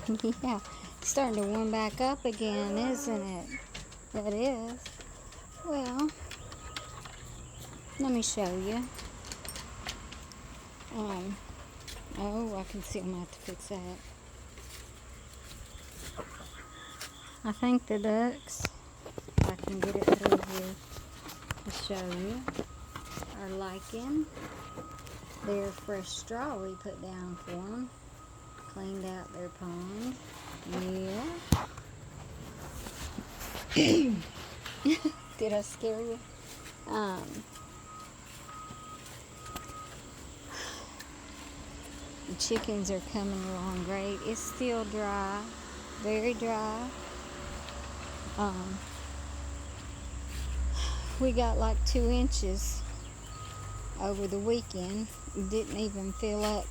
Yeah, it's starting to warm back up again, isn't it? That is. Well, let me show you. Oh, I can see I'm going to have to fix that. I think the ducks, if I can get it through here to show you, are liking their fresh straw we put down for them. Cleaned out their pond. Yeah. Did I scare you? The chickens are coming along great. It's still dry, very dry. We got like 2 inches over the weekend. It didn't even fill up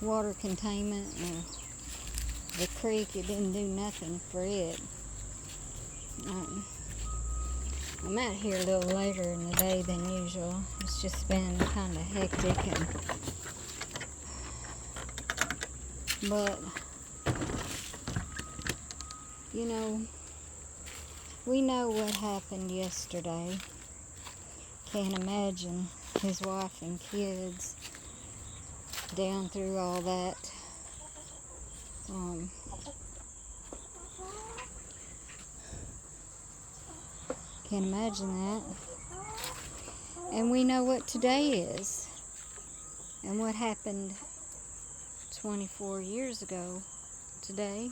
water containment or the creek. It didn't do nothing for it. I'm out here a little later in the day than usual. It's just been kind of hectic, but you know, we know what happened yesterday. Can't imagine his wife and kids down through all that. Can't imagine that. And we know what today is and what happened 24 years ago today.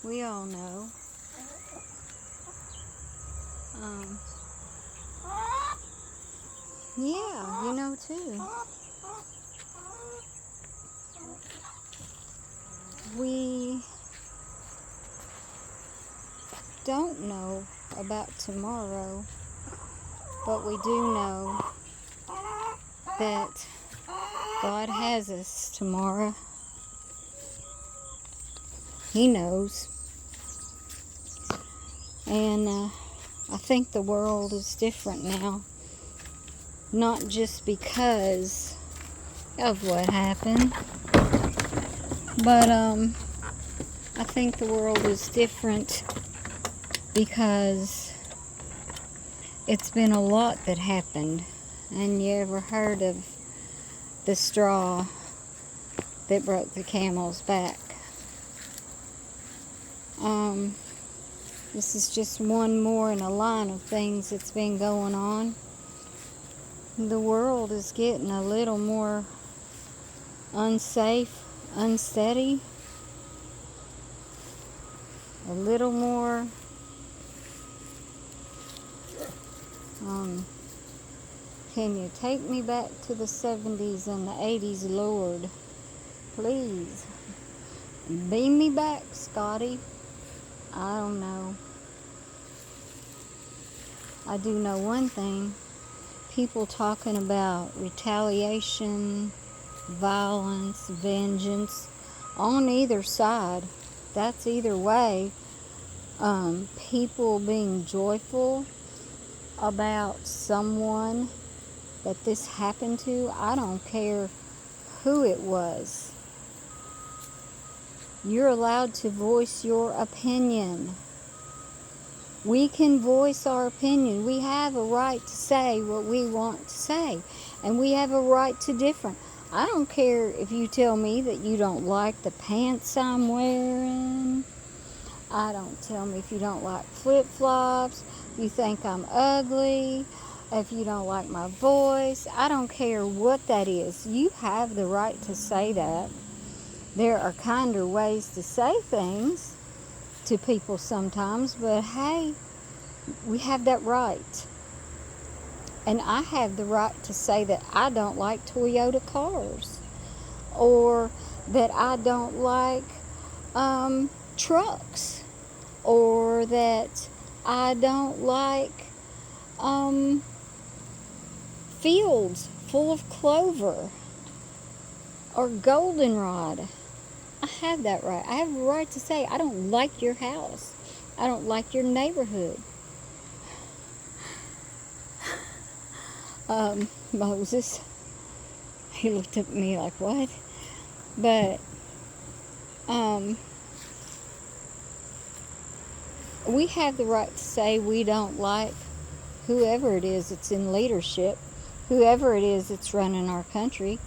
We all know. Yeah, you know too. We don't know about tomorrow, but we do know that God has us tomorrow. He knows. And I think the world is different now. Not just because of what happened, but I think the world is different because it's been a lot that happened. And you ever heard of the straw that broke the camel's back? This is just one more in a line of things that's been going on. The world is getting a little more unsafe, unsteady, a little more can you take me back to the 70s and the 80s, Lord? Please. Beam me back, Scotty. I don't know. I do know one thing. People talking about retaliation, violence, vengeance on either side. That's either way. People being joyful about someone that this happened to. I don't care who it was. You're allowed to voice your opinion. We can voice our opinion. We have a right to say what we want to say. And we have a right to differ. I don't care if you tell me that you don't like the pants I'm wearing. Don't tell me if you don't like flip-flops. If you think I'm ugly. If you don't like my voice. I don't care what that is. You have the right to say that. There are kinder ways to say things to people sometimes, but hey, we have that right. And I have the right to say that I don't like Toyota cars, or that I don't like trucks, or that I don't like fields full of clover or goldenrod. I have that right. I have a right to say I don't like your house. I don't like your neighborhood. Moses, he looked at me like, what? But Um, we have the right to say we don't like whoever it is that's in leadership, whoever it is that's running our country,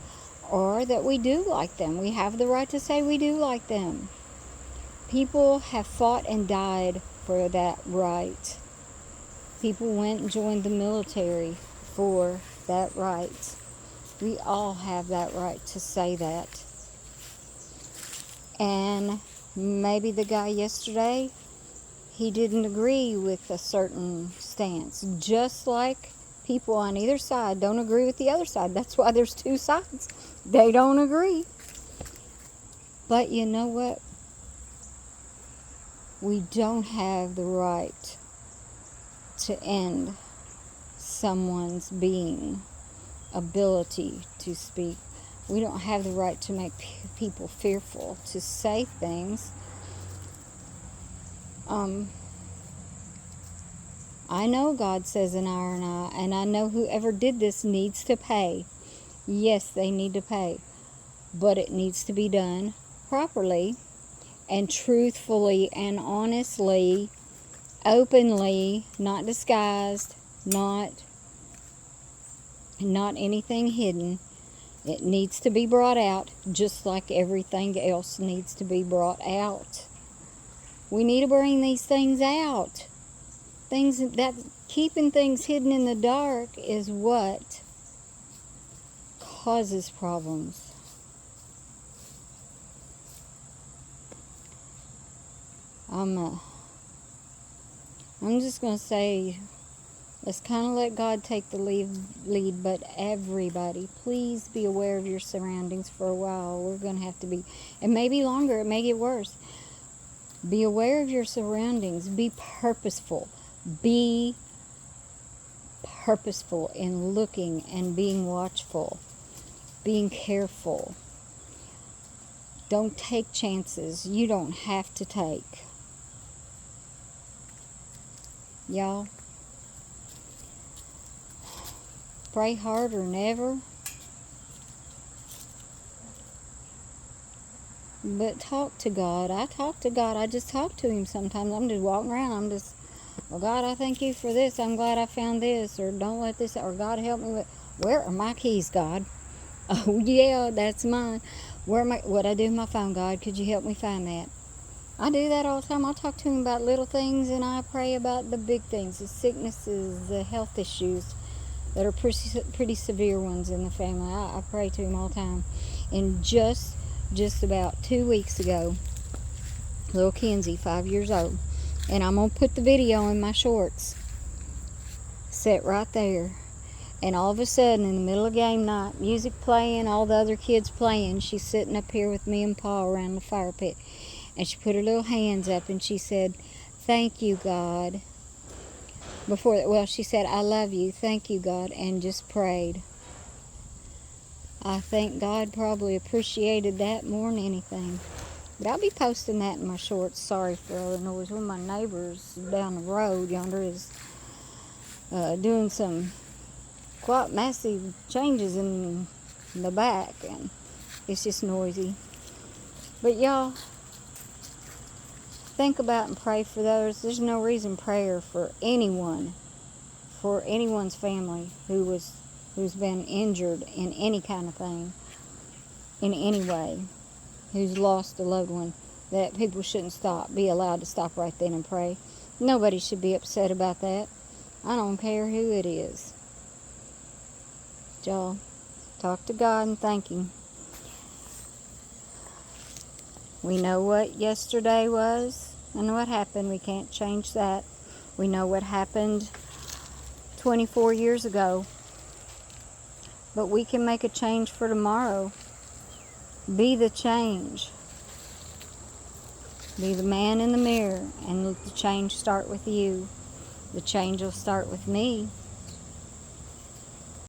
or that we do like them. We have the right to say we do like them. People have fought and died for that right. People went and joined the military for that right. We all have that right to say that. And maybe the guy yesterday, he didn't agree with a certain stance. Just like people on either side don't agree with the other side. That's why there's two sides. They don't agree. But you know what? We don't have the right to end someone's being, ability to speak. We don't have the right to make people fearful to say things. I know God says an eye and eye, and I know whoever did this needs to pay. Yes, they need to pay, but it needs to be done properly and truthfully and honestly, openly, not disguised, not anything hidden. It needs to be brought out just like everything else needs to be brought out. We need to bring these things out. Things that keeping things hidden in the dark is what causes problems. I'm just going to say, let's kind of let God take the lead, but everybody, please be aware of your surroundings for a while. We're going to have to be, it may be longer, it may get worse. Be aware of your surroundings. Be purposeful. Be purposeful in looking and being watchful, being careful. Don't take chances you don't have to take. Y'all, pray harder than ever. But talk to God. I talk to God. I just talk to Him sometimes. I'm just walking around. I'm just, well, God, I thank you for this. I'm glad I found this. Or don't let this, or God help me with, where are my keys, God? Oh, yeah, that's mine. What I do with my phone, God? Could you help me find that? I do that all the time. I talk to Him about little things, and I pray about the big things, the sicknesses, the health issues that are pretty severe ones in the family. I pray to Him all the time. And just about 2 weeks ago, little Kenzie, 5 years old, and I'm going to put the video in my shorts, sat right there, and all of a sudden, in the middle of game night, music playing, all the other kids playing, she's sitting up here with me and Pa around the fire pit, and she put her little hands up and she said, "Thank you, God." She said, "I love you, thank you, God," and just prayed. I think God probably appreciated that more than anything. But I'll be posting that in my shorts. Sorry for all the noise. One of my neighbors down the road yonder is doing some quite massive changes in the back, and it's just noisy. But y'all, think about and pray for those. There's no reason prayer for anyone, for anyone's family who's been injured in any kind of thing, in any way, who's lost a loved one, that people shouldn't be allowed to stop right then and pray. Nobody should be upset about that. I don't care who it is. Y'all, talk to God and thank Him. We know what yesterday was and what happened. We can't change that. We know what happened 24 years ago. But we can make a change for tomorrow. Be the change. Be the man in the mirror, and let the change start with you. The change will start with me.